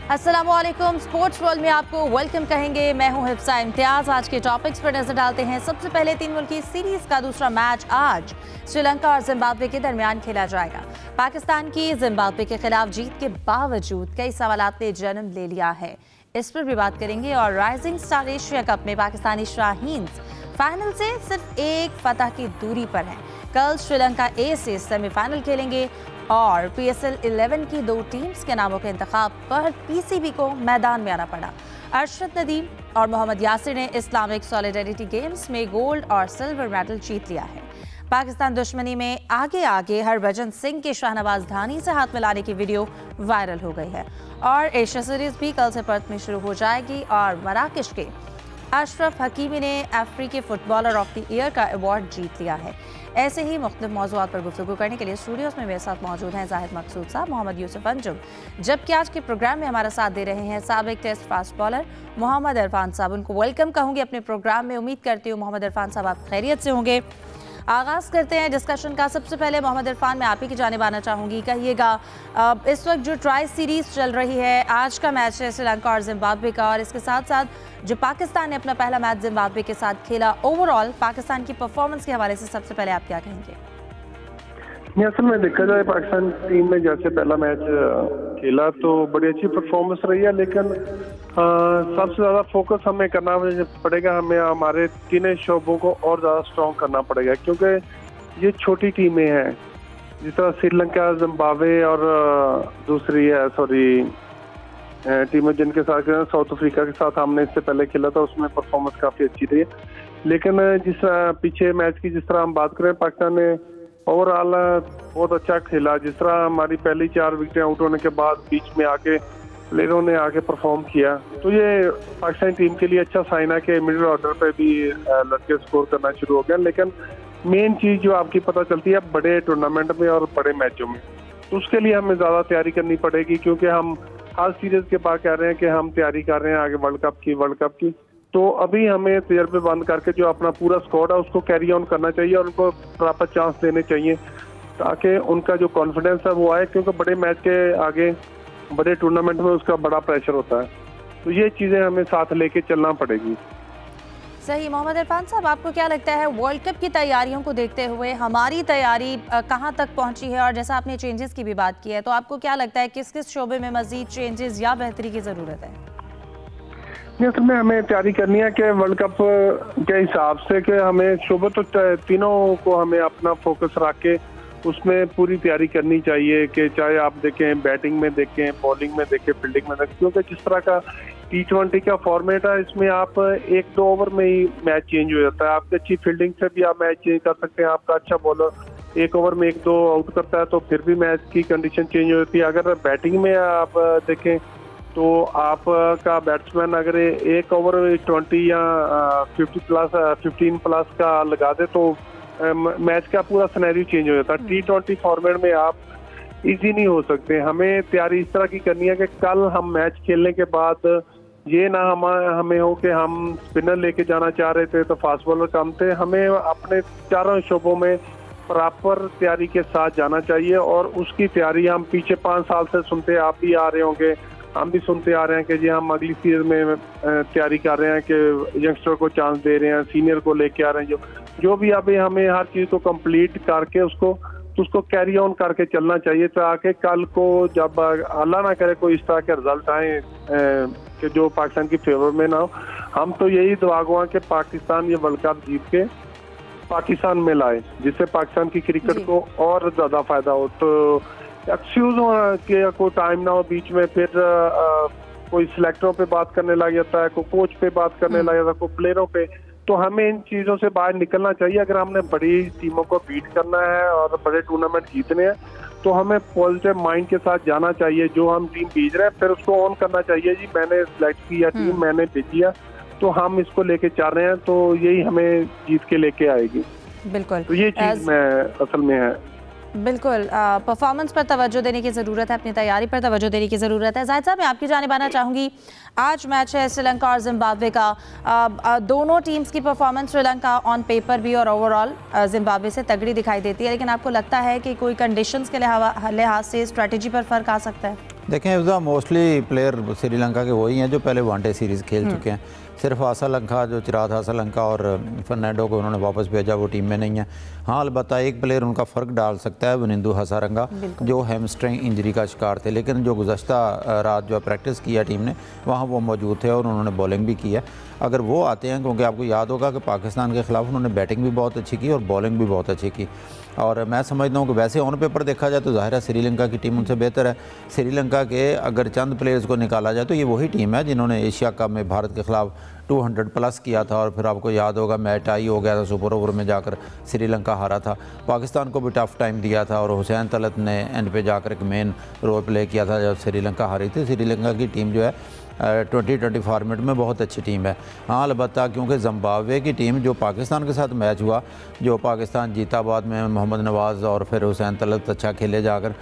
अस्सलामुअलैकुम। Sports world में आपको वेलकम कहेंगे। मैं हूं हिफ्सा इम्तियाज। आज के टॉपिक्स पर नजर डालते हैं। सबसे पहले 3 मुल्की सीरीज का दूसरा मैच आज श्रीलंका और जिम्बाब्वे के दरमियान खेला जाएगा। पाकिस्तान की जिम्बाब्वे के खिलाफ जीत के बावजूद कई सवालात ने जन्म ले लिया है, इस पर भी बात करेंगे। और राइजिंग स्टार एशिया कप में पाकिस्तानी शाहीन्स फाइनल से सिर्फ एक फतह की दूरी पर हैं। कल श्रीलंका ए से सेमीफाइनल खेलेंगे और PSL 11 की 2 टीम्स के नामों के इंतखाब पर PCB को मैदान में आना पड़ा। अरशद नदीम और मोहम्मद यासिर ने इस्लामिक सॉलिडेरिटी गेम्स में गोल्ड और सिल्वर मेडल जीत लिया है। पाकिस्तान दुश्मनी में आगे आगे हरभजन सिंह के शाहनवाज धानी से हाथ मिलाने की वीडियो वायरल हो गई है। और एशिया सीरीज भी कल से पर्थ में शुरू हो जाएगी और मराकश के अशरफ हकीमी ने अफ्रीकी फुटबॉलर ऑफ द ईयर का अवार्ड जीत लिया है। ऐसे ही मुख्तलिफ मौज़ूआत पर गुफ्तगू करने के लिए स्टूडियोज़ में मेरे साथ मौजूद हैं जाहिद मकसूद साहब, मोहम्मद यूसुफ अंजुम, जबकि आज के प्रोग्राम में हमारा साथ दे रहे हैं साबिक test fast bowler Mohammad Irfan साहब। उनको वेलकम कहूँगी अपने प्रोग्राम में। उम्मीद करती हूँ मोहम्मद इरफान साहब आप खैरियत से होंगे। आगाज़ करते हैं डिस्कशन का। सबसे पहले मोहम्मद इरफान, मैं आप ही की जानिब आना चाहूँगी। कहिएगा, इस वक्त जो ट्राई सीरीज़ चल रही है, आज का मैच है श्रीलंका और जिम्बाब्वे का, और इसके साथ साथ जो पाकिस्तान ने अपना पहला मैच जिम्बाब्वे के साथ खेला, ओवरऑल पाकिस्तान की परफॉर्मेंस के हवाले से सबसे पहले आप क्या कहेंगे? असल में देखा जाए पाकिस्तान टीम ने जैसे पहला मैच खेला तो बड़ी अच्छी परफॉर्मेंस रही है, लेकिन सबसे ज़्यादा फोकस हमें करना पड़ेगा। हमें हमारे तीनों शोबों को और ज़्यादा स्ट्रॉन्ग करना पड़ेगा, क्योंकि ये छोटी टीमें हैं। जिस तरह श्रीलंका, जिम्बाब्वे और दूसरी है टीमें जिनके साथ साउथ अफ्रीका के साथ हमने इससे पहले खेला था, उसमें परफॉर्मेंस काफ़ी अच्छी रही है। लेकिन जिस पीछे मैच की जिस तरह हम बात करें, पाकिस्तान ने ओवरऑल बहुत अच्छा खेला। जिस तरह हमारी पहली 4 विकेटें आउट होने के बाद बीच में आके प्लेयरों ने आके परफॉर्म किया, तो ये पाकिस्तानी टीम के लिए अच्छा साइन है कि मिडिल ऑर्डर पे भी लड़के स्कोर करना शुरू हो गया। लेकिन मेन चीज़ जो आपकी पता चलती है बड़े टूर्नामेंट में और बड़े मैचों में, तो उसके लिए हमें ज़्यादा तैयारी करनी पड़ेगी, क्योंकि हम हर सीरीज के बाद कह रहे हैं कि हम तैयारी कर रहे हैं आगे वर्ल्ड कप की। तो अभी हमें तजर्बे बंद करके जो अपना पूरा स्क्वाड है उसको कैरी ऑन करना चाहिए और उनको प्रॉपर चांस देने चाहिए, ताकि उनका जो कॉन्फिडेंस है वो आए, क्योंकि बड़े मैच के आगे बड़े टूर्नामेंट में उसका बड़ा प्रेशर होता है। तो ये चीज़ें हमें साथ लेके चलना पड़ेगी। सही। मोहम्मद इरफान साहब, आपको क्या लगता है वर्ल्ड कप की तैयारियों को देखते हुए हमारी तैयारी कहां तक पहुंची है? और जैसा आपने चेंजेस की भी बात की है, तो आपको क्या लगता है किस किस शोबे में मजीद चेंजेस या बेहतरी की ज़रूरत है? असल में हमें तैयारी करनी है कि वर्ल्ड कप के हिसाब से कि हमें शोबे तो तीनों को हमें अपना फोकस रख के उसमें पूरी तैयारी करनी चाहिए, कि चाहे आप देखें बैटिंग में देखें, बॉलिंग में देखें, फील्डिंग में देखें। क्योंकि जिस तरह का T20 का फॉर्मेट है, इसमें आप 1-2 ओवर में ही मैच चेंज हो जाता है। आपकी अच्छी फील्डिंग से भी आप मैच चेंज कर सकते हैं। आपका अच्छा बॉलर 1 ओवर में 1-2 आउट करता है तो फिर भी मैच की कंडीशन चेंज हो जाती है। अगर बैटिंग में आप देखें तो आपका बैट्समैन अगर 1 ओवर 20 या 15 प्लस का लगा दे तो मैच का पूरा सिनेरियो चेंज हो जाता है। T20 फॉर्मेट में आप इजी नहीं हो सकते। हमें तैयारी इस तरह की करनी है कि कल हम मैच खेलने के बाद ये ना हमें हो कि हम स्पिनर लेके जाना चाह रहे थे तो फास्ट बॉलर कम थे। हमें अपने चारों शोबों में प्रॉपर तैयारी के साथ जाना चाहिए, और उसकी तैयारी हम पीछे 5 साल से सुनते आप भी आ रहे होंगे, हम भी सुनते आ रहे हैं कि जी हम अगली सीरीज में तैयारी कर रहे हैं कि यंगस्टर को चांस दे रहे हैं, सीनियर को लेके आ रहे हैं। जो भी अभी हमें हर चीज़ को कंप्लीट करके उसको कैरी ऑन करके चलना चाहिए, ताकि कल को जब अल्लाह ना करे कोई इस तरह के रिजल्ट आए कि जो पाकिस्तान की फेवर में ना हो। हम तो यही दुआ गो कि पाकिस्तान ये वर्ल्ड कप जीत के पाकिस्तान में लाए, जिससे पाकिस्तान की क्रिकेट को और ज़्यादा फायदा हो। तो एक्सक्यूज के कोई टाइम ना हो बीच में, फिर कोई सिलेक्टरों पे बात करने लग जाता है, कोई कोच पे बात करने लग जाता है, कोई प्लेयरों पे। तो हमें इन चीज़ों से बाहर निकलना चाहिए। अगर हमने बड़ी टीमों को बीट करना है और बड़े टूर्नामेंट जीतने हैं तो हमें पॉजिटिव माइंड के साथ जाना चाहिए। जो हम टीम भेज रहे हैं फिर उसको ऑन करना चाहिए। जी मैंने सिलेक्ट किया टीम, मैंने भेजिया, तो हम इसको लेके चल रहे हैं, तो यही हमें जीत के लेके आएगी। बिल्कुल, तो ये चीज़ असल में है। बिल्कुल, परफॉर्मेंस पर तवज्जो देने की ज़रूरत है, अपनी तैयारी पर तवज्जो देने की ज़रूरत है। जाहिद साहब, मैं आपकी जानिब आना चाहूँगी। आज मैच है श्रीलंका और जिम्बाब्वे का। दोनों टीम्स की परफॉर्मेंस श्रीलंका ऑन पेपर भी और ओवरऑल जिम्बाब्वे से तगड़ी दिखाई देती है, लेकिन आपको लगता है कि कोई कंडीशंस के लिहाज से स्ट्रेटजी पर फ़र्क आ सकता है? देखें मोस्टली प्लेयर श्रीलंका के वही हैं जो पहले वनडे सीरीज़ खेल चुके हैं। सिर्फ हासालंका, जो चिराग हासालंका और फर्नांडो को उन्होंने वापस भेजा, वो टीम में नहीं है। हाँ, अलबत्ता एक प्लेयर उनका फ़र्क डाल सकता है, वनिंदु हसारंगा, जो हैमस्ट्रिंग इंजरी का शिकार थे, लेकिन जो गुज़श्ता रात जो प्रैक्टिस किया टीम ने, वहाँ वो मौजूद थे और उन्होंने बॉलिंग भी की है। अगर वो आते हैं, क्योंकि आपको याद होगा कि पाकिस्तान के ख़िलाफ़ उन्होंने बैटिंग भी बहुत अच्छी की और बॉलिंग भी बहुत अच्छी की, और मैं समझता हूँ कि वैसे ऑन पेपर देखा जाए तो ज़ाहिर है श्रीलंका की टीम उनसे बेहतर है। श्रीलंका के अगर चंद प्लेयर्स को निकाला जाए तो ये वही टीम है जिन्होंने एशिया कप में भारत के ख़िलाफ़ 200 प्लस किया था, और फिर आपको याद होगा मैच टाई हो गया था, सुपर ओवर में जाकर श्रीलंका हारा था। पाकिस्तान को भी टफ़ टाइम दिया था और हुसैन तलत ने एंड पे जाकर एक मेन रोल प्ले किया था जब श्रीलंका हारी थी। श्रीलंका की टीम जो है 2020 फॉर्मेट में बहुत अच्छी टीम है। हाँ, अलबत्ता क्योंकि जिम्बाब्वे की टीम जो पाकिस्तान के साथ मैच हुआ, जो पाकिस्तान जीता, बाद में मोहम्मद नवाज़ और फिर हुसैन तलत अच्छा खेले जाकर,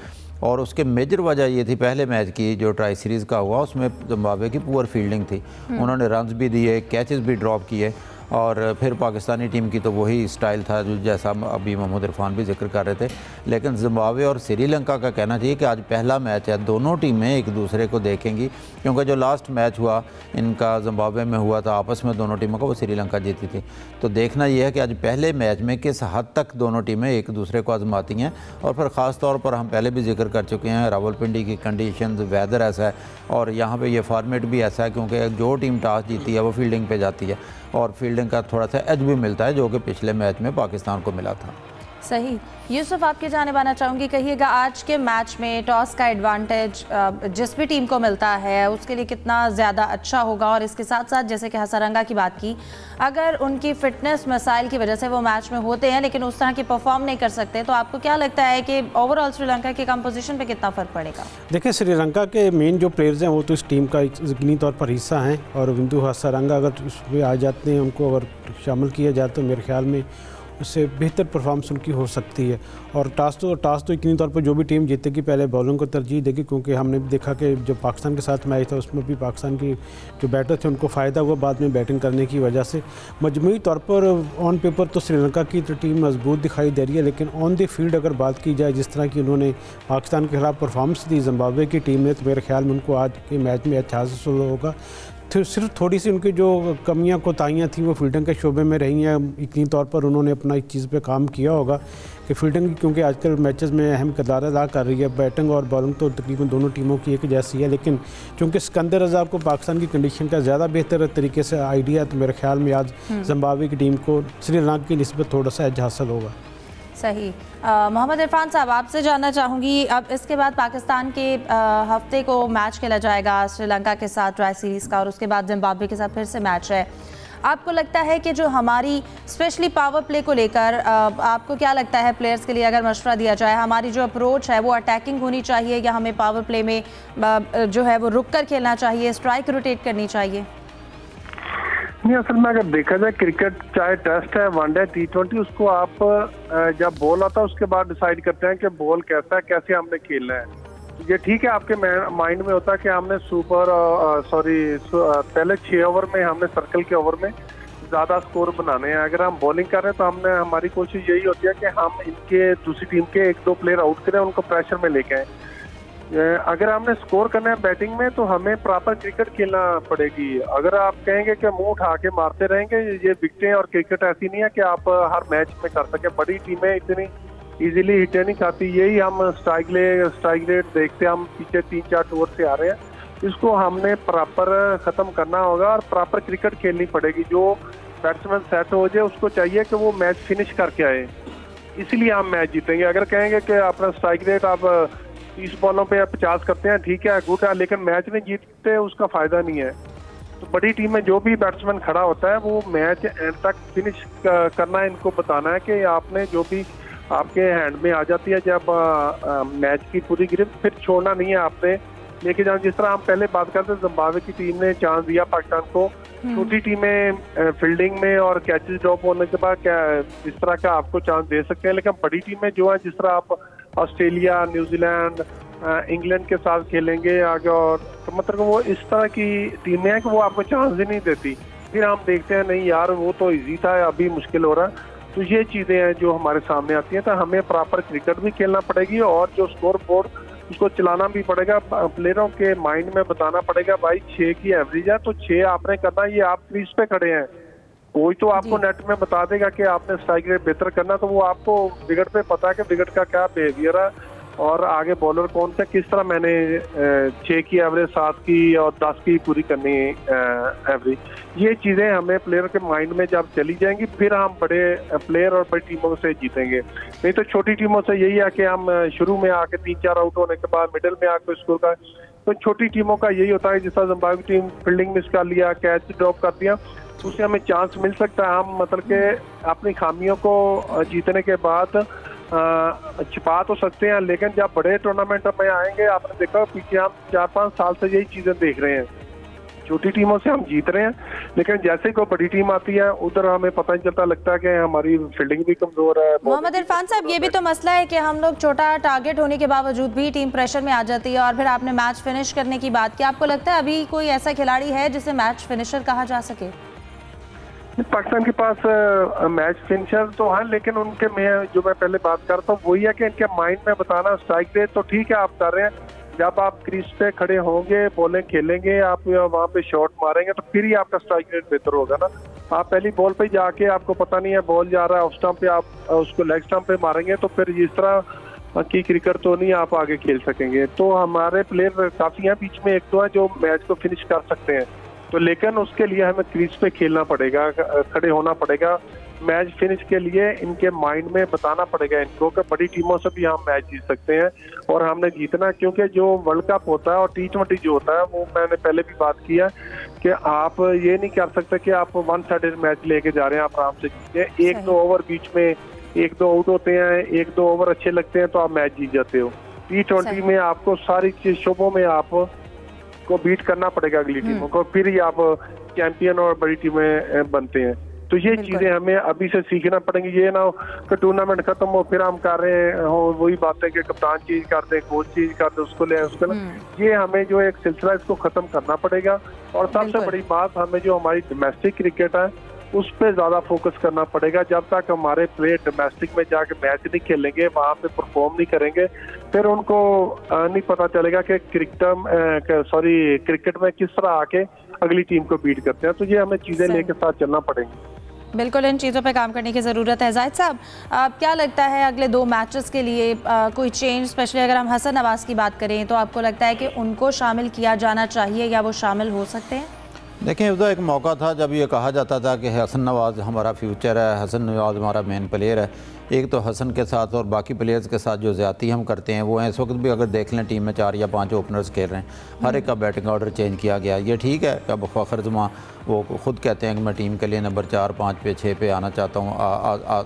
और उसके मेजर वजह ये थी पहले मैच की जो ट्राई सीरीज़ का हुआ उसमें जिम्बाब्वे की पुअर फील्डिंग थी। उन्होंने रन्स भी दिए, कैचेस भी ड्रॉप किए, और फिर पाकिस्तानी टीम की तो वही स्टाइल था जो जैसा अभी मोहम्मद इरफान भी जिक्र कर रहे थे। लेकिन जिम्बाब्वे और श्रीलंका का कहना चाहिए कि आज पहला मैच है, दोनों टीमें एक दूसरे को देखेंगी, क्योंकि जो लास्ट मैच हुआ इनका जिम्बाब्वे में हुआ था आपस में दोनों टीमों का, वो श्रीलंका जीती थी। तो देखना यह है कि आज पहले मैच में किस हद तक दोनों टीमें एक दूसरे को आजमाती हैं। और फिर ख़ास तौर पर हम पहले भी जिक्र कर चुके हैं, रावलपिंडी की कंडीशंस, वेदर ऐसा है, और यहाँ पे ये फॉर्मेट भी ऐसा है क्योंकि जो टीम टॉस जीती है वो फील्डिंग पे जाती है, और फील्डिंग का थोड़ा सा एज भी मिलता है जो कि पिछले मैच में पाकिस्तान को मिला था। सही। यूसुफ, आपकी जानिब आना चाहूँगी, कहिएगा आज के मैच में टॉस का एडवांटेज जिस भी टीम को मिलता है उसके लिए कितना ज़्यादा अच्छा होगा, और इसके साथ साथ जैसे कि हसारंगा की बात की, अगर उनकी फ़िटनेस मसाइल की वजह से वो मैच में होते हैं लेकिन उस तरह की परफॉर्म नहीं कर सकते, तो आपको क्या लगता है कि ओवरऑल श्रीलंका की कंपोजिशन पे कितना फ़र्क पड़ेगा? देखिए, श्रीलंका के मेन जो प्लेयर्स हैं वो तो इस टीम का यकीनी तौर पर हिस्सा हैं, और वनिंदु हसारंगा अगर उसमें आ जाते हैं, उनको अगर शामिल किया जाए तो मेरे ख्याल में उससे बेहतर परफॉर्मेंस उनकी हो सकती है। और टॉस तो यकीनी तौर पर जो भी टीम जीतेगी पहले बॉलिंग को तरजीह देगी, क्योंकि हमने भी देखा कि जब पाकिस्तान के साथ मैच था उसमें भी पाकिस्तान की जो बैटर थे उनको फ़ायदा हुआ बाद में बैटिंग करने की वजह से। मजमूई तौर पर ऑन पेपर तो श्रीलंका की तो टीम मजबूत दिखाई दे रही है, लेकिन ऑन द फील्ड अगर बात की जाए जिस तरह की उन्होंने पाकिस्तान के खिलाफ परफॉर्मेंस दी जिम्बाब्वे की टीम ने, तो मेरे ख्याल में उनको आज के मैच में अच्छा हासिल होगा। सिर्फ थोड़ी सी उनकी जो कमियां कोताहियां थी वो फील्डिंग के शोबे में रही हैं। यकीनी तौर पर उन्होंने अपना इस चीज़ पे काम किया होगा कि फील्डिंग, क्योंकि आजकल मैचेस में अहम किरदार अदा कर रही है। बैटिंग और बॉलिंग तो तकरीबन दोनों टीमों की एक जैसी है, लेकिन चूँकि सिकंदर रज़ा को पाकिस्तान की कंडीशन का ज़्यादा बेहतर तरीके से आइडिया है, तो मेरे ख्याल में आज जिम्बाब्वे की टीम को श्रीलंका की निस्बत थोड़ा सा एज हासिल होगा। सही। मोहम्मद इरफान साहब, आपसे जानना चाहूँगी, अब इसके बाद पाकिस्तान के हफ्ते को मैच खेला जाएगा श्रीलंका के साथ ट्राई सीरीज़ का, और उसके बाद जिम्बाब्वे के साथ फिर से मैच है। आपको लगता है कि जो हमारी स्पेशली पावर प्ले को लेकर आपको क्या लगता है, प्लेयर्स के लिए अगर मशवरा दिया जाए, हमारी जो अप्रोच है वो अटैकिंग होनी चाहिए या हमें पावर प्ले में जो है वो रुक कर खेलना चाहिए, स्ट्राइक रोटेट करनी चाहिए? नहीं, असल में अगर देखा जाए क्रिकेट चाहे टेस्ट है, वनडे, T20, उसको आप जब बॉल आता है उसके बाद डिसाइड करते हैं कि बॉल कैसा है, कैसे हमने खेलना है। ये ठीक है, आपके माइंड में होता है कि हमने पहले 6 ओवर में हमने सर्कल के ओवर में ज़्यादा स्कोर बनाने हैं। अगर हम बॉलिंग कर रहे हैं तो हमारी कोशिश यही होती है कि हम इनके दूसरी टीम के 1-2 प्लेयर आउट करें, उनको प्रेशर में लेके आए। अगर हमने स्कोर करना है बैटिंग में तो हमें प्रॉपर क्रिकेट खेलना पड़ेगी। अगर आप कहेंगे कि मुंह उठा के मारते रहेंगे, ये विकेटें और क्रिकेट ऐसी नहीं है कि आप हर मैच में कर सकें। बड़ी टीमें इतनी इजीली हिटें नहीं खाती। यही हम स्ट्राइक रेट देखते हैं, हम पीछे 3-4 ओवर से आ रहे हैं, इसको हमने प्रॉपर ख़त्म करना होगा और प्रॉपर क्रिकेट खेलनी पड़ेगी। जो बैट्समैन सेट हो जाए उसको चाहिए कि वो मैच फिनिश करके आए, इसलिए हम मैच जीतेंगे। अगर कहेंगे कि अपना स्ट्राइक रेट आप 30 बॉलों पे 50 करते हैं, ठीक है, गुड है, लेकिन मैच नहीं जीतते, उसका फायदा नहीं है। तो बड़ी टीम में जो भी बैट्समैन खड़ा होता है वो मैच एंड तक फिनिश करना है, इनको बताना है कि आपने जो भी आपके हैंड में आ जाती है जब मैच की पूरी ग्रिप, फिर छोड़ना नहीं है आपने लेके जाना। जिस तरह हम पहले बात करते हैं, जिम्बाब्वे की टीम ने चांस दिया पाकिस्तान को, छोटी टीमें फील्डिंग में और कैचेस ड्रॉप होने के बाद क्या इस तरह का आपको चांस दे सकते हैं, लेकिन बड़ी टीमें जो है, जिस तरह आप ऑस्ट्रेलिया, न्यूजीलैंड, इंग्लैंड के साथ खेलेंगे आगे, और तो मतलब वो इस तरह की टीमें हैं कि वो आपको चांस ही नहीं देती। फिर हम देखते हैं नहीं यार वो तो इजी था, अभी मुश्किल हो रहा है। तो ये चीज़ें हैं जो हमारे सामने आती हैं। तो हमें प्रॉपर क्रिकेट भी खेलना पड़ेगी और जो स्कोर बोर्ड उसको चलाना भी पड़ेगा, प्लेयरों के माइंड में बताना पड़ेगा भाई 6 की एवरेज है तो 6 आपने करना, ये आप क्रीज पे खड़े हैं। कोई तो आपको नेट में बता देगा कि आपने स्ट्राइक रेट बेहतर करना, तो वो आपको विकेट पे पता है कि विकेट का क्या बिहेवियर है और आगे बॉलर कौन सा, किस तरह मैंने 6 की एवरेज, 7 की और 10 की पूरी करनी एवरेज। ये चीज़ें हमें प्लेयर के माइंड में जब चली जाएंगी फिर हम बड़े प्लेयर और बड़ी टीमों से जीतेंगे। नहीं तो छोटी टीमों से यही है कि हम शुरू में आके 3-4 आउट होने के बाद मिडिल में आके स्कोर का, तो छोटी टीमों का यही होता है। जिस तरह जिम्बाब्वे टीम फील्डिंग मिस कर लिया, कैच ड्रॉप कर दिया, उससे हमें चांस मिल सकता है। हम मतलब के अपनी खामियों को जीतने के बाद छिपा तो सकते हैं, लेकिन जब बड़े टूर्नामेंट में आएंगे, आपने देखा पीछे हम 4-5 साल से यही चीजें देख रहे हैं, छोटी टीमों से हम जीत रहे हैं, लेकिन जैसे कोई बड़ी टीम आती है उधर हमें पता नहीं चलता, लगता है कि हमारी फील्डिंग भी कमजोर है। मोहम्मद इरफान साहब, ये भी तो मसला है कि हम लोग छोटा टारगेट होने के बावजूद भी टीम प्रेशर में आ जाती है। और फिर आपने मैच फिनिश करने की बात की, आपको लगता है अभी कोई ऐसा खिलाड़ी है जिसे मैच फिनिशर कहा जा सके? पाकिस्तान के पास मैच फिनिशर तो है, लेकिन उनके मैं पहले बात करता हूँ वही है कि इनके माइंड में बताना, स्ट्राइक रेट तो ठीक है आप कर रहे हैं, जब आप क्रीज पे खड़े होंगे, बॉलिंग खेलेंगे, आप वहाँ पे शॉट मारेंगे तो फिर ही आपका स्ट्राइक रेट बेहतर होगा ना। आप पहली बॉल पे जाके आपको पता नहीं है बॉल जा रहा है ऑफ स्टंप पे, आप उसको लेग स्टंप पे मारेंगे तो फिर इस तरह की क्रिकेट तो नहीं आप आगे खेल सकेंगे। तो हमारे प्लेयर काफी हैं, बीच में एक दो हैं जो मैच को फिनिश कर सकते हैं, तो लेकिन उसके लिए हमें क्रीज पे खेलना पड़ेगा, खड़े होना पड़ेगा। मैच फिनिश के लिए इनके माइंड में बताना पड़ेगा इनको कि बड़ी टीमों से भी हम मैच जीत सकते हैं और हमने जीतना, क्योंकि जो वर्ल्ड कप होता है और T20 जो होता है, वो मैंने पहले भी बात किया कि आप ये नहीं कर सकते कि आप वन साइडेड मैच लेके जा रहे हैं, आप आराम से जीते। 1-2 ओवर बीच में 1-2 आउट होते हैं, 1-2 ओवर अच्छे लगते हैं तो आप मैच जीत जाते हो। T20 में आपको सारी शोबों में आप को बीट करना पड़ेगा अगली टीमों को, फिर ही आप चैंपियन और बड़ी टीमें बनते हैं। तो ये चीजें हमें अभी से सीखना पड़ेंगी। ये ना हो कि टूर्नामेंट खत्म हो फिर हम कर रहे हो वही बातें कि कप्तान चीज कर दे, कोच चीज कर दे, उसको ले उसको ले। ये हमें जो एक सिलसिला इसको खत्म करना पड़ेगा। और सबसे बड़ी बात, हमें जो हमारी डोमेस्टिक क्रिकेट है उस पर ज्यादा फोकस करना पड़ेगा। जब तक हमारे प्लेयर डोमेस्टिक में जाके मैच नहीं खेलेंगे, वहाँ पे परफॉर्म नहीं करेंगे, फिर उनको नहीं पता चलेगा कि क्रिकेट में किस तरह आके अगली टीम को बीट करते हैं। तो ये हमें चीजें लेके साथ चलना पड़ेंगी। बिल्कुल, इन चीज़ों पे काम करने की ज़रूरत है। जाहिद साहब, क्या लगता है अगले 2 मैचेस के लिए कोई चेंज, स्पेशली अगर हम हसन नवाज की बात करें, तो आपको लगता है कि उनको शामिल किया जाना चाहिए या वो शामिल हो सकते हैं? देखें, उधर एक मौका था जब ये कहा जाता था कि हसन नवाज हमारा फ्यूचर है, हसन नवाज हमारा मेन प्लेयर है। एक तो हसन के साथ और बाकी प्लेयर्स के साथ जो ज़्यादती हम करते हैं वो हैं। इस वक्त भी अगर देख लें टीम में 4 या 5 ओपनर्स खेल रहे हैं, हर एक का बैटिंग ऑर्डर चेंज किया गया। ये ठीक है, अब फ़खर जमा वो खुद कहते हैं कि मैं टीम के लिए नंबर 4, 5 पे 6 पे आना चाहता हूँ,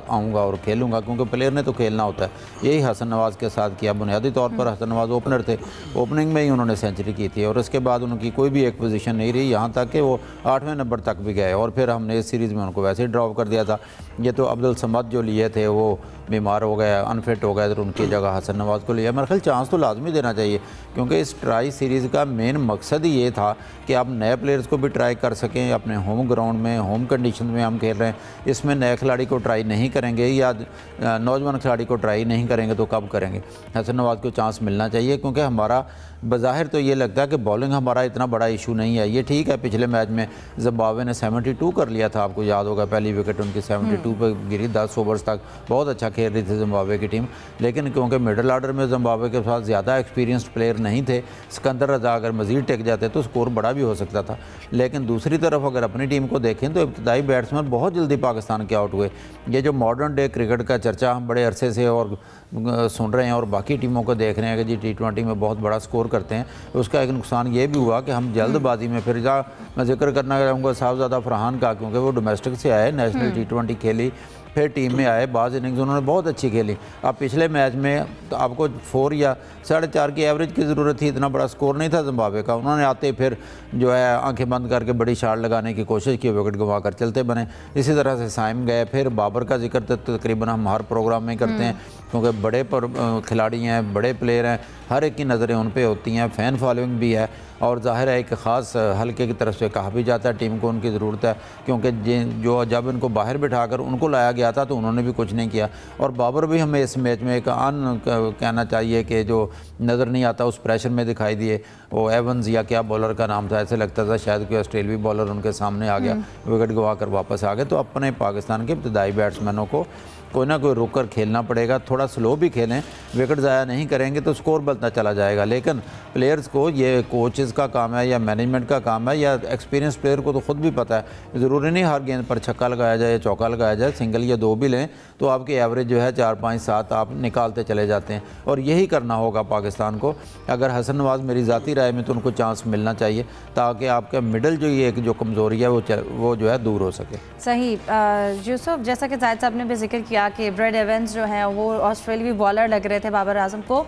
आऊँगा और खेलूँगा, क्योंकि प्लेयर ने तो खेलना होता है। यही हसन नवाज के साथ किया। बुनियादी तौर पर हसन नवाज ओपनर थे, ओपनिंग में ही उन्होंने सेंचुरी की थी और उसके बाद उनकी कोई भी एक पोजीशन नहीं रही, यहाँ तक कि वो 8वें नंबर तक भी गए और फिर हमने इस सीरीज़ में उनको वैसे ही ड्रॉप कर दिया था। ये तो अब्दुल समद जो लिए थे वो बीमार हो गया, अनफिट हो गया, तो उनकी जगह हसन नवाज को लिया। मेरे ख्याल चांस तो लाजमी देना चाहिए, क्योंकि इस ट्राई सीरीज़ का मेन मकसद ही ये था कि आप नए प्लेयर्स को भी ट्राई कर सकें। अपने होम ग्राउंड में, होम कंडीशन में हम खेल रहे हैं, इसमें नए खिलाड़ी को ट्राई नहीं करेंगे या नौजवान खिलाड़ी को ट्राई नहीं करेंगे तो कब करेंगे। हसन नवाज को चांस मिलना चाहिए, क्योंकि हमारा बज़ाहिर तो ये लगता है कि बॉलिंग हमारा इतना बड़ा इशू नहीं है। ये ठीक है, पिछले मैच में जिम्बाब्वे ने 72 कर लिया था, आपको याद होगा, पहली विकेट उनकी 72 पर गिरी। 10 ओवर्स तक बहुत अच्छा खेल रही थी जिम्बाब्वे की टीम, लेकिन क्योंकि मिडल ऑर्डर में जिम्बाब्वे के पास ज़्यादा एक्सपीरियंस्ड प्लेयर नहीं थे, सिकंदर रज़ा अगर मज़ीद टिक जाते तो स्कोर बड़ा भी हो सकता था। लेकिन दूसरी तरफ अगर अपनी टीम को देखें तो इब्तदाई बैट्समैन बहुत जल्दी पाकिस्तान के आउट हुए। ये जो मॉडर्न डे क्रिकेट का चर्चा हम बड़े अरसे से और सुन रहे हैं और बाकी टीमों को देख रहे हैं कि जी T20 में बहुत बड़ा स्कोर करते हैं, उसका एक नुकसान ये भी हुआ कि हम जल्दबाजी में, फिर मैं जिक्र करना चाहूँगा साहबजादा फरहान का, क्योंकि वो डोमेस्टिक से आए, नेशनल T20 खेली, फिर टीम में आए, बाज़ इनिंग्स उन्होंने बहुत अच्छी खेली। अब पिछले मैच में तो आपको 4 या 4.5 की एवरेज की ज़रूरत थी, इतना बड़ा स्कोर नहीं था जिम्बाब्वे का। उन्होंने आते फिर जो है आंखें बंद करके बड़ी शाट लगाने की कोशिश की, विकेट गंवा कर चलते बने। इसी तरह से साइम गए, फिर बाबर का जिक्र तो तकरीबन हम हर प्रोग्राम में करते हैं, क्योंकि बड़े खिलाड़ी हैं, बड़े प्लेयर हैं, हर एक की नज़रें उन पर होती हैं, फ़ैन फॉलोइंग भी है और ज़ाहिर है एक ख़ास हल्के की तरफ से कहा भी जाता है टीम को उनकी ज़रूरत है, क्योंकि जो जब इनको बाहर बिठाकर उनको लाया गया गया था तो उन्होंने भी कुछ नहीं किया। और बाबर भी हमें इस मैच में एक कहना चाहिए कि जो नज़र नहीं आता उस प्रेशर में दिखाई दिए। वो एवंस या क्या बॉलर का नाम था, ऐसे लगता था शायद कोई ऑस्ट्रेलियाई बॉलर उनके सामने आ गया, विकेट गवा कर वापस आ गए। तो अपने पाकिस्तान के इब्तदाई बैट्समैनों को कोई ना कोई रुक कर खेलना पड़ेगा, थोड़ा स्लो भी खेलें, विकेट ज़ाया नहीं करेंगे तो स्कोर बढ़ता चला जाएगा। लेकिन प्लेयर्स को ये कोचेज़ का काम है या मैनेजमेंट का काम है या एक्सपीरियंस प्लेयर को तो ख़ुद भी पता है, ज़रूरी नहीं हर गेंद पर छक्का लगाया जाए या चौका लगाया जाए, सिंगल या 2 भी लें तो आपकी एवरेज जो है 4, 5, 7 आप निकालते चले जाते हैं। और यही करना होगा पाकिस्तान को। अगर हसन नवाज़ मेरी ज़ाती राय में तो उनको चांस मिलना चाहिए ताकि आपका मिडल जो ये एक जो कमज़ोरी है वो जो है दूर हो सके। सही यूसुफ, जैसा कि जाहिद साहब ने भी जिक्र किया कि ब्रेड एवंस जो हैं वो ऑस्ट्रेलियाई बॉलर लग रहे थे बाबर आजम को।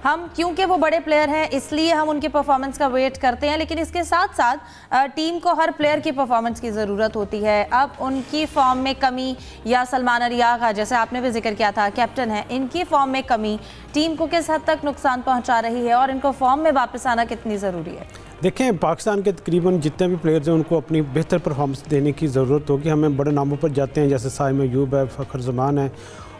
हम क्योंकि वो बड़े प्लेयर हैं इसलिए हम उनकी परफॉर्मेंस का वेट करते हैं, लेकिन इसके साथ साथ टीम को हर प्लेयर की परफॉर्मेंस की ज़रूरत होती है। अब उनकी फॉर्म में कमी या सलमान अली आगा जैसे आपने भी जिक्र किया था कैप्टन है, इनकी फॉर्म में कमी टीम को किस हद तक नुकसान पहुंचा रही है और इनको फॉर्म में वापस आना कितनी ज़रूरी है? देखें, पाकिस्तान के तकरीबन जितने भी प्लेयर्स हैं उनको अपनी बेहतर परफॉर्मेंस देने की ज़रूरत होगी। हमें बड़े नामों पर जाते हैं जैसे साइम अयूब है, फ़खर जमान है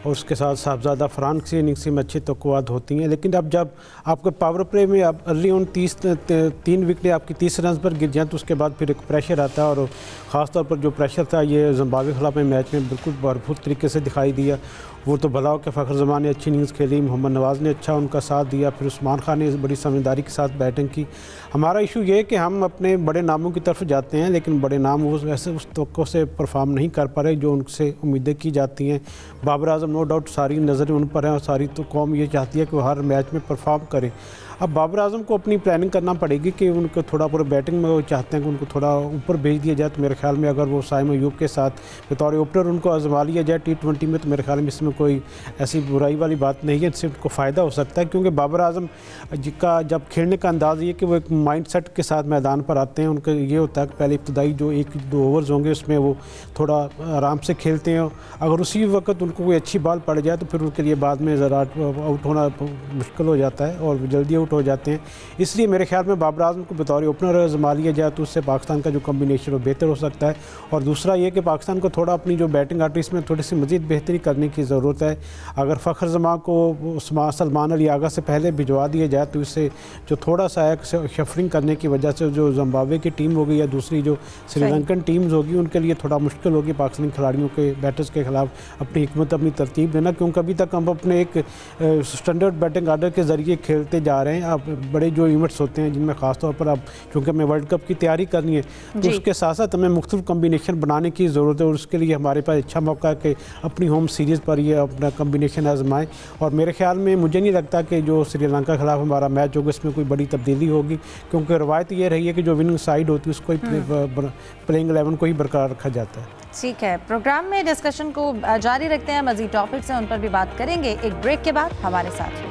और उसके साथ साहबजादा फरहान की इनिंग्स में अच्छी तवक्कुआत होती हैं। लेकिन अब जब आपके पावर प्ले में आप अर्ली ऑन 3 विकेटें आपकी 30 रन पर गिर जाएँ तो उसके बाद फिर एक प्रेशर आता है। और ख़ास तौर पर जो प्रेशर था ये जिम्बाब्वे के खिलाफ में मैच में बिल्कुल भरपूर तरीके से दिखाई दिया। वो तो भला हो कि फ़खर जमान ने अच्छी इनिंग्स खेली, मोहम्मद नवाज़ ने अच्छा उनका साथ दिया, फिर उस्मान खान ने बड़ी समझदारी के साथ बैटिंग की। हमारा इशू ये है कि हम अपने बड़े नामों की तरफ जाते हैं लेकिन बड़े नाम वो वैसे उस तवक्को से परफॉर्म नहीं कर पा रहे जो उनसे उम्मीदें की जाती हैं। बाबर आजम नो डाउट सारी नज़रें उन पर हैं और सारी तो कौम ये चाहती है कि वो हर मैच में परफॉर्म करें। अब बाबर आजम को अपनी प्लानिंग करना पड़ेगी कि उनको थोड़ा पूरा बैटिंग में वो चाहते हैं कि उनको थोड़ा ऊपर भेज दिया जाए। तो मेरे ख्याल में अगर वो साइम अयूब के साथ बतौर ओपनर उनको आजमा लिया जाए T20 में तो मेरे ख्याल में इसमें कोई ऐसी बुराई वाली बात नहीं है, इससे उनको फ़ायदा हो सकता है। क्योंकि बाबर आजम का जब खेलने का अंदाज़ ये कि वो एक माइंड सेट के साथ मैदान पर आते हैं। उनका ये होता है कि पहले इब्तदाई जो 1-2 ओवर्स होंगे उसमें वो थोड़ा आराम से खेलते हैं। अगर उसी वक्त उनको कोई अच्छी बॉल पड़ जाए तो फिर उनके लिए बाद में ज़रा आउट होना मुश्किल हो जाता है और जल्दी आउट हो जाते हैं। इसलिए मेरे ख्याल में बाबर आजम को बतौर ओपनर आजमा लिया जाए तो उससे पाकिस्तान का जो कम्बिनेशन वो बेहतर हो सकता है। और दूसरा ये कि पाकिस्तान को थोड़ा अपनी जो बैटिंग आर्टिस्ट में थोड़ी सी मज़ीद बेहतरी करने की ज़रूरत है। अगर फ़खर जमान को सलमान अली आगा से पहले भिजवा दिया जाए तो इससे जो थोड़ा सा शफरिंग करने की वजह से जो जिम्बाब्वे की टीम होगी या दूसरी जो श्रीलंकन टीम्स होगी उनके लिए थोड़ा मुश्किल होगी पाकिस्तानी खिलाड़ियों के बैटर्स के खिलाफ अपनी हिकमत अपनी तरतीब देना। क्योंकि अभी तक हम अपने एक स्टैंडर्ड बैटिंग आर्डर के ज़रिए खेलते जा रहे हैं। अब बड़े जो इवेंट्स होते हैं जिनमें ख़ास तौर पर अब चूँकि हमें वर्ल्ड कप की तैयारी करनी है तो उसके साथ साथ हमें मुख्तलिफ कम्बिनेशन बनाने की ज़रूरत है और उसके लिए हमारे पास अच्छा मौका है कि अपनी होम सीरीज़ पर ये अपना कम्बिनेशन आजमाएँ। और मेरे ख्याल में मुझे नहीं लगता कि जो श्रीलंका के खिलाफ हमारा मैच होगा इसमें कोई बड़ी तब्दीली होगी। क्योंकि रवायत ये रही है कि जो विनिंग साइड होती है उसको ही प्लेइंग 11 को ही बरकरार रखा जाता है। ठीक है, प्रोग्राम में डिस्कशन को जारी रखते हैं, मज़ीद टॉपिक्स हैं उन पर भी बात करेंगे एक ब्रेक के बाद। हमारे साथ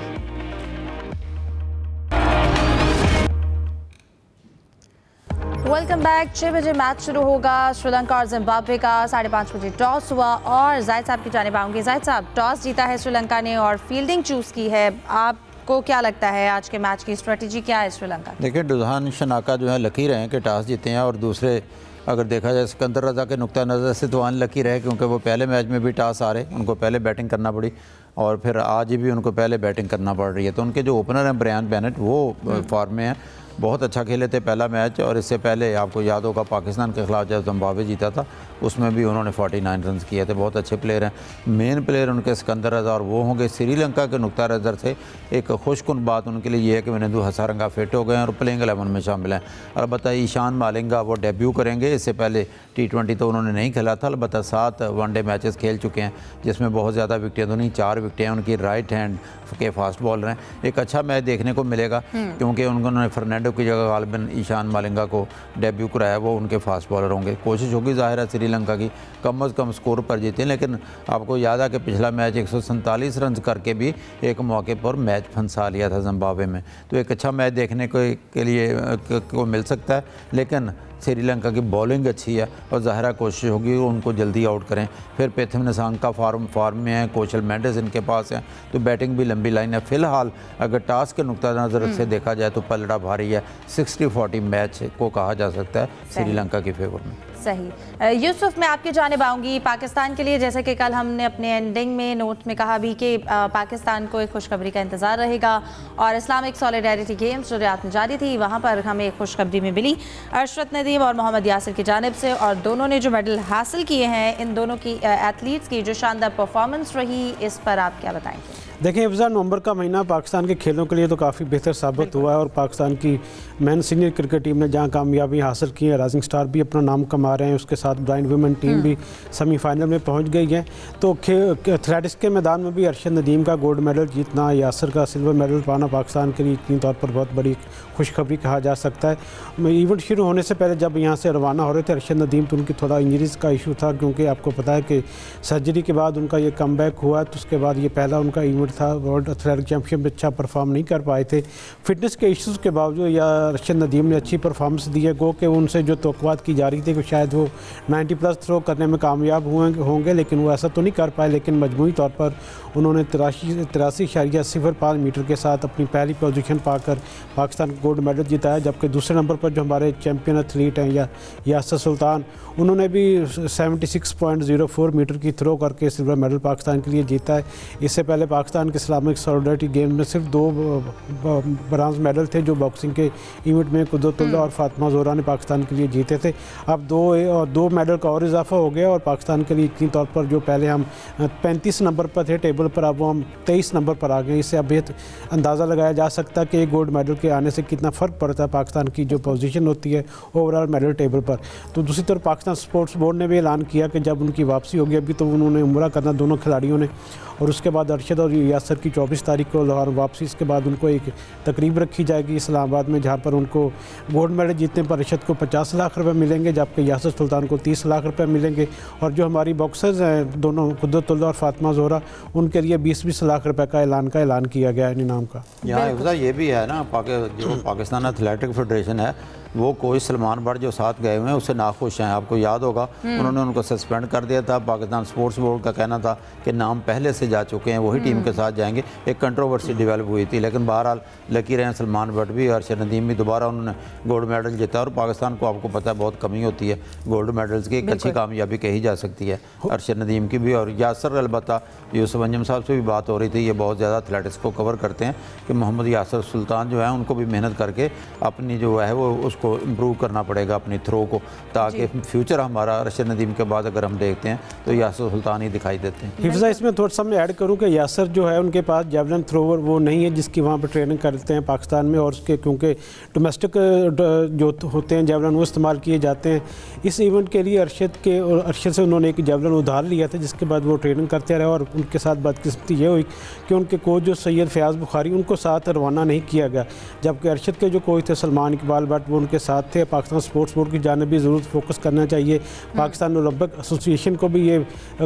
वेलकम बैक। 6 बजे मैच शुरू होगा श्रीलंका और जिम्बाब्वे का। 5:30 बजे टॉस हुआ और जाहिद साहब की जानिब आऊँगी। जाहिद साहब, टॉस जीता है श्रीलंका ने और फील्डिंग चूज़ की है। आपको क्या लगता है आज के मैच की स्ट्रेटजी क्या है श्रीलंका? देखिए, दुल्हन शनाका जो है लकी रहे कि टॉस जीते हैं और दूसरे अगर देखा जाए सिकंदर रजा के नुक्ता नज़र से तो अनलकी रहे क्योंकि वो पहले मैच में भी टॉस आ रहे, उनको पहले बैटिंग करना पड़ी और फिर आज भी उनको पहले बैटिंग करना पड़ रही है। तो उनके जो ओपनर हैं ब्रायन बेनेट वो फॉर्म में हैं, बहुत अच्छा खेले थे पहला मैच। और इससे पहले आपको याद होगा पाकिस्तान के खिलाफ जब जिम्बाब्वे जीता था उसमें भी उन्होंने 49 रन किए थे। बहुत अच्छे प्लेयर हैं। मेन प्लेयर उनके सिकंदर रजा और वो होंगे। श्रीलंका के नुक्ता नज़र से एक खुशकुन बात उनके लिए ये है कि विनिंदु हसारंगा फिट हो गए हैं और प्लेइंग 11 में शामिल हैं। अलबत्ता ईशान मालिंगा वो डेब्यू करेंगे। इससे पहले T20 तो उन्होंने नहीं खेला था। अलबत्ता 7 वनडे मैचेस खेल चुके हैं जिसमें बहुत ज़्यादा विकटें तो नहीं, 4 विकटें हैं। उनकी राइट हैंड के फास्ट बॉलर हैं। एक अच्छा मैच देखने को मिलेगा क्योंकि उन्होंने फर्नांडो की जगह गालिबन ईशान मालिंगा को डेब्यू कराया, वो उनके फास्ट बॉलर होंगे। कोशिश होगी ज़ाहिर है श्रीलंका की कम अज़ कम स्कोर पर जीतें, लेकिन आपको याद है कि पिछला मैच 147 रन करके भी एक मौके पर मैच फंसा लिया था जिम्बाब्वे में। तो एक अच्छा मैच देखने के लिए को मिल सकता है। लेकिन श्रीलंका की बॉलिंग अच्छी है और ज़ाहिर कोशिश होगी उनको जल्दी आउट करें। फिर प्रथम निसांका फॉर्म में है, कौशल मेंडिस इनके पास है, तो बैटिंग भी लंबी लाइन है। फ़िलहाल अगर टॉस के नुक्ता नज़र से देखा जाए तो पलड़ा भारी है, 60-40 मैच को कहा जा सकता है श्रीलंका के फेवर में। सही। यूसुफ, मैं आपकी जानिब आऊँगी। पाकिस्तान के लिए जैसे कि कल हमने अपने एंडिंग में नोट में कहा भी कि पाकिस्तान को एक खुशखबरी का इंतज़ार रहेगा और इस्लामिक सॉलिडारिटी गेम्स जो रियाद में जारी थी वहाँ पर हमें एक खुशखबरी में मिली अरशद नदीम और मोहम्मद यासिर की जानिब से, और दोनों ने जो मेडल हासिल किए हैं, इन दोनों की एथलीट्स की जो शानदार परफॉर्मेंस रही, इस पर आप क्या बताएंगे? देखिए हिफ्ज़ा, नवंबर का महीना पाकिस्तान के खेलों के लिए तो काफ़ी बेहतर साबित हुआ है और पाकिस्तान की मेन सीनियर क्रिकेट टीम ने जहां कामयाबी हासिल की है, राइजिंग स्टार भी अपना नाम कमा रहे हैं, उसके साथ ब्लाइंड वुमेन टीम भी सेमीफाइनल में पहुंच गई है। तो एथलेटिक्स के मैदान में भी अरशद नदीम का गोल्ड मेडल जीतना, यासिर का सिल्वर मेडल पाना पाकिस्तान के लिए यकीनी तौर पर बहुत बड़ी खुशखबरी कहा जा सकता है। इवेंट शुरू होने से पहले जब यहाँ से रवाना हो रहे थे अरशद नदीम, तो उनकी थोड़ा इंजरीज़ का इशू था, क्योंकि आपको पता है कि सर्जरी के बाद उनका ये कम बैक हुआ, तो उसके बाद ये पहला उनका इवेंट था। वर्ल्ड एथलेटिक चैम्पियनशिप में अच्छा परफॉर्म नहीं कर पाए थे। फिटनेस के इश्यूज़ के बावजूद या अरशद नदीम ने अच्छी परफॉर्मेंस दी है। गो कि उनसे जो तवक्कुआत की जा रही थी कि शायद वो 90+ थ्रो करने में कामयाब होंगे, लेकिन वो ऐसा तो नहीं कर पाए। लेकिन मजमूई तौर पर उन्होंने 83.05 मीटर के साथ अपनी पहली पोजीशन पाकर पाकिस्तान को गोल्ड मेडल जिताया। जबकि दूसरे नंबर पर जो हमारे चैम्पियन एथलीट हैं या यासिर सुल्तान, उन्होंने भी 76.04 मीटर की थ्रो करके सिल्वर मेडल पाकिस्तान के लिए जीता है। इससे पहले पाकिस्तान के इस्लामिक सॉलिडारिटी गेम में सिर्फ 2 ब्रांज मेडल थे जो बॉक्सिंग के इवेंट में कुदरतुल्लाह और फातिमा ज़ोहरा ने पाकिस्तान के लिए जीते थे। अब 2 मेडल का और इजाफा हो गया और पाकिस्तान के लिए यकीनी तौर पर जो पहले हम 35 नंबर पर थे टेबल पर, अब हम 23 नंबर पर आ गए। इससे अब ये अंदाज़ा लगाया जा सकता है कि गोल्ड मेडल के आने से कितना फ़र्क पड़ता है पाकिस्तान की जो पोजीशन होती है ओवरऑल मेडल टेबल पर। तो दूसरी तरफ पाकिस्तान स्पोर्ट्स बोर्ड ने भी ऐलान किया कि जब उनकी वापसी होगी, अभी तो उन्होंने उम्रा करना दोनों खिलाड़ियों ने, और उसके बाद अरशद और यासिर की 24 तारीख को लाहौर वापसी। इसके बाद उनको एक तकरीब रखी जाएगी इस्लामाबाद में, जहाँ पर उनको गोल्ड मेडल जीतने पर अरशद को 50 लाख रुपए मिलेंगे, जबकि यासिर सुल्तान को 30 लाख रुपए मिलेंगे। और जो हमारी बॉक्सर्स हैं दोनों कुदरतुल्लाह और फातिमा ज़ोहरा, उनके लिए 20-20 लाख रुपए का ऐलान किया गया है इनाम का। यहाँ ये भी है ना, जो पाकिस्तान एथलेटिक फेडरेशन है वो कोच सलमान भट्ट जो साथ गए हुए हैं उससे नाखुश हैं। आपको याद होगा उन्होंने उनको सस्पेंड कर दिया था। पाकिस्तान स्पोर्ट्स बोर्ड का कहना था कि नाम पहले से जा चुके हैं, वही टीम के साथ जाएंगे। एक कंट्रोवर्सी डेवलप हुई थी, लेकिन बहरहाल लकी रहे सलमान भट्ट भी, अरशद नदीम भी, दोबारा उन्होंने गोल्ड मेडल जीता। और पाकिस्तान को आपको पता है बहुत कमी होती है गोल्ड मेडल्स की, एक अच्छी कामयाबी कही जा सकती है अरशद नदीम की भी। और यासिर अलबत्ता यूसुफ अंजम साहब से भी बात हो रही थी, ये बहुत ज़्यादा एथलेटिक्स को कवर करते हैं कि मोहम्मद यासिर सुल्तान जो है उनको भी मेहनत करके अपनी जो है वो उसको इम्प्रूव करना पड़ेगा अपनी थ्रो को, ताकि फ्यूचर हमारा अरशद नदीम के बाद अगर हम देखते हैं तो यासिर सुल्तान ही दिखाई देते हैं। हिफ्ज़ा, इसमें थोड़ा सा मैं ऐड करूं कि यासिर जो है उनके पास जेवलिन थ्रोवर वो नहीं है जिसकी वहाँ पर ट्रेनिंग करते हैं पाकिस्तान में, और उसके क्योंकि डोमेस्टिक जो होते हैं जेवलिन वो इस्तेमाल किए जाते हैं। इस इवेंट के लिए अरशद से उन्होंने एक जेवलिन उधार लिया था, जिसके बाद वो ट्रेनिंग करते रहे। और उनके साथ बदकिस्मती ये हुई कि उनके कोच जो सैयद फयाज़ बुखारी, उनको साथ रवाना नहीं किया गया, जबकि अरशद के जो कोच थे सलमान इकबाल भट्ट वो उनके साथ थे। पाकिस्तान स्पोर्ट्स बोर्ड की जानिब भी ज़रूर फोकस करना चाहिए। पाकिस्तान ओलंपिक एसोसिएशन को भी ये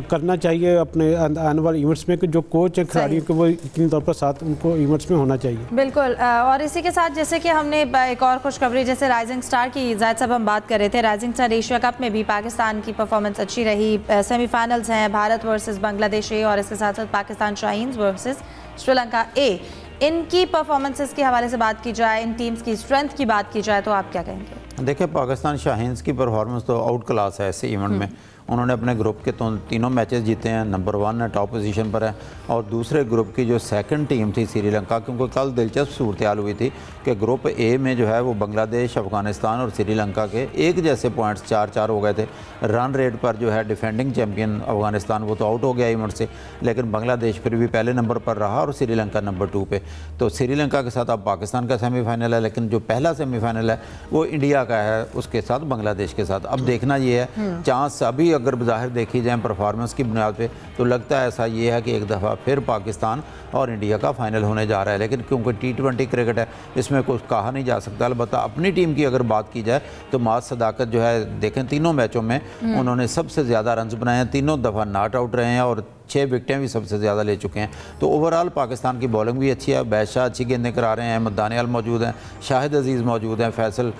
करना चाहिए अपने आने वाले इवेंट्स में कि जो कोच हैं खिलाड़ियों के वो यकीनी तौर पर साथ उनको इवेंट्स में होना चाहिए। बिल्कुल। और इसी के साथ जैसे कि हमने एक और खुशखबरी जैसे राइजिंग स्टार की जायद साहब हम बात कर रहे थे, राइजिंग स्टार एशिया कप में भी पाकिस्तान की परफॉर्मेंस अच्छी रही। सेमीफाइनल्स हैं भारत वर्सेस बांग्लादेश ए, और इसके साथ साथ पाकिस्तान शाहीन्स वर्सेस श्रीलंका ए। इनकी परफॉर्मेंसेस के हवाले से बात की जाए, इन टीम्स की स्ट्रेंथ की बात की जाए तो आप क्या कहेंगे? देखिए, पाकिस्तान शाहीन्स की परफॉर्मेंस तो आउट क्लास है ऐसे इवेंट में। उन्होंने अपने ग्रुप के तीनों मैचेस जीते हैं, नंबर 1 है, टॉप पोजीशन पर है। और दूसरे ग्रुप की जो सेकंड टीम थी श्रीलंका, क्योंकि कल दिलचस्प सूरत हाल हुई थी कि ग्रुप ए में जो है वो बांग्लादेश, अफगानिस्तान और श्रीलंका के एक जैसे पॉइंट्स 4-4 हो गए थे। रन रेट पर जो है डिफेंडिंग चैम्पियन अफगानिस्तान वो तो आउट हो गया इवेंट से, लेकिन बांग्लादेश फिर भी पहले नंबर पर रहा और श्रीलंका नंबर 2 पे। तो श्रीलंका के साथ अब पाकिस्तान का सेमीफाइनल है, लेकिन जो पहला सेमीफाइनल है वो इंडिया का है, उसके साथ बांग्लादेश के साथ। अब देखना ये है, चांस अभी अगर बाहर देखी जाए परफॉर्मेंस की बुनियाद पे तो लगता है ऐसा ये है कि एक दफ़ा फिर पाकिस्तान और इंडिया का फाइनल होने जा रहा है। लेकिन क्योंकि T20 क्रिकेट है, इसमें कुछ कहा नहीं जा सकता। अलबत्ता अपनी टीम की अगर बात की जाए तो माज सदाकत जो है, देखें तीनों मैचों में उन्होंने सबसे ज़्यादा रन्स बनाए हैं, तीनों दफ़ा नॉट आउट रहे हैं और 6 विकेटें भी सबसे ज़्यादा ले चुके हैं। तो ओवरऑल पाकिस्तान की बॉलिंग भी अच्छी है, बादशाह अच्छी गेंदें करा रहे हैं, अहमद दानियाल मौजूद हैं, शाहिद अजीज़ मौजूद हैं, फैसल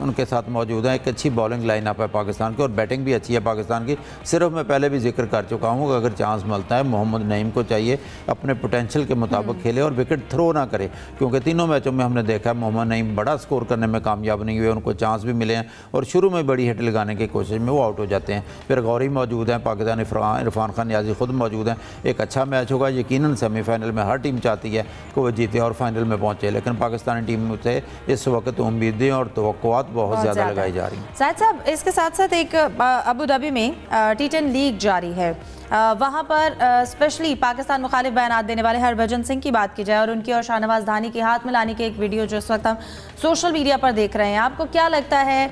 उनके साथ मौजूद हैं। एक अच्छी बॉलिंग लाइन अप है पाकिस्तान की और बैटिंग भी अच्छी है पाकिस्तान की। सिर्फ मैं पहले भी जिक्र कर चुका हूँ कि अगर चांस मिलता है मोहम्मद नईम को चाहिए अपने पोटेंशियल के मुताबिक खेले और विकेट थ्रो ना करे, क्योंकि तीनों मैचों में हमने देखा है मोहम्मद नईम बड़ा स्कोर करने में कामयाब नहीं हुए, उनको चांस भी मिले हैं और शुरू में बड़ी हिट लगाने की कोशिश में वो आउट हो जाते हैं। फिर गौरी मौजूद हैं, पाकिस्तान इरफान खान नियाज़ी खुद मौजूद हैं। एक अच्छा मैच होगा, यकीनन सेमीफाइनल में हर टीम चाहती है कि वो जीते और फाइनल में पहुंचे, लेकिन पाकिस्तानी टीम से इस वक्त उम्मीदें और तवक्कुआत बहुत ज़्यादा लगाई जा रही हैं। साहिद साहब, इसके साथ साथ एक अबू धाबी में T10 लीग जारी है, वहाँ पर स्पेशली पाकिस्तान मुखालिफ बयान देने वाले हरभजन सिंह की बात की जाए और उनकी और शाहनवाज धानी के हाथ मिलाने की एक वीडियो जो इस वक्त हम सोशल मीडिया पर देख रहे हैं, आपको क्या लगता है?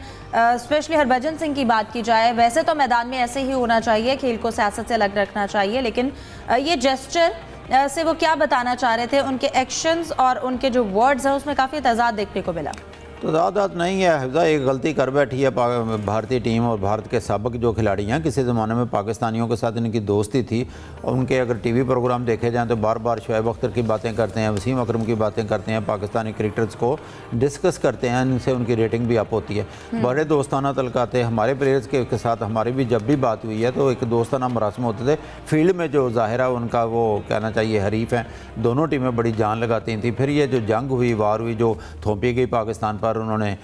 स्पेशली हरभजन सिंह की बात की जाए, वैसे तो मैदान में ऐसे ही होना चाहिए, खेल को सियासत से अलग रखना चाहिए, लेकिन ये जेस्चर से वो क्या बताना चाह रहे थे? उनके एक्शंस और उनके जो वर्ड्स हैं उसमें काफ़ी तजाद देखने को मिला। तो ज़्यादा नहीं है, हिफ्ज़ा एक गलती कर बैठी है भारतीय टीम और भारत के साबिक जो खिलाड़ी हैं। किसी ज़माने में पाकिस्तानियों के साथ इनकी दोस्ती थी, उनके अगर टीवी प्रोग्राम देखे जाएं तो बार बार शोएब अख्तर की बातें करते हैं, वसीम अकरम की बातें करते हैं, पाकिस्तानी क्रिकेटर्स को डिस्कस करते हैं, इनसे उनकी रेटिंग भी अप होती है। बड़े दोस्ताना तलकाते हमारे प्लेयर्स के साथ हमारी भी जब भी बात हुई है तो एक दोस्ताना मरासम होते थे। फील्ड में जो ज़ाहिर है उनका वो कहना चाहिए हरीफ हैं, दोनों टीमें बड़ी जान लगाती थी। फिर ये जो जंग हुई, वार हुई, जो थोपी गई पाकिस्तान पर, उन्होंने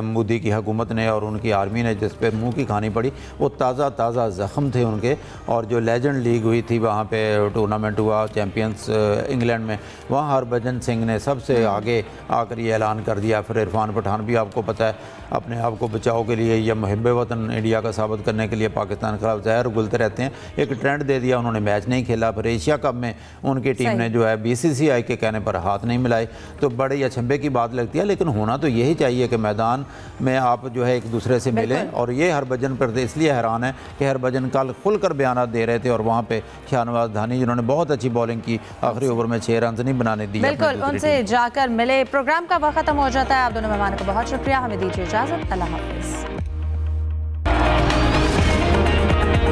मोदी की हुकूमत ने और उनकी आर्मी ने जिस पे मुंह की खानी पड़ी, वो ताज़ा ज़ख्म थे उनके। और जो लेजेंड लीग हुई थी, वहाँ पे टूर्नामेंट हुआ चैम्पियंस इंग्लैंड में, वहाँ हरभजन सिंह ने सबसे आगे आकर ये ऐलान कर दिया। फिर इरफान पठान भी आपको पता है अपने आप को बचाव के लिए या मुहिब वतन इंडिया का साबित करने के लिए पाकिस्तान के खिलाफ ज़हर उगलते रहते हैं, एक ट्रेंड दे दिया, उन्होंने मैच नहीं खेला। फिर एशिया कप में उनकी टीम ने जो है BCCI के कहने पर हाथ नहीं मिलाए, तो बड़े अचंभे की बात लगती है। लेकिन होना तो यही चाहिए कि मैदान में आप जो है एक दूसरे से मिलें। और ये हरभजन पर इसलिए हैरान है कि हरभजन कल खुलकर बयान दे रहे थे और वहाँ पे शाहनवाज धानी जिन्होंने बहुत अच्छी बॉलिंग की, आखिरी ओवर में 6 रन नहीं बनाने दी, बिल्कुल उनसे जाकर मिले। प्रोग्राम का वक्त खत्म हो जाता है। आप दोनों मेहमानों को बहुत शुक्रिया, हमें दीजिए इजाजत, अल्लाह हाफिज़।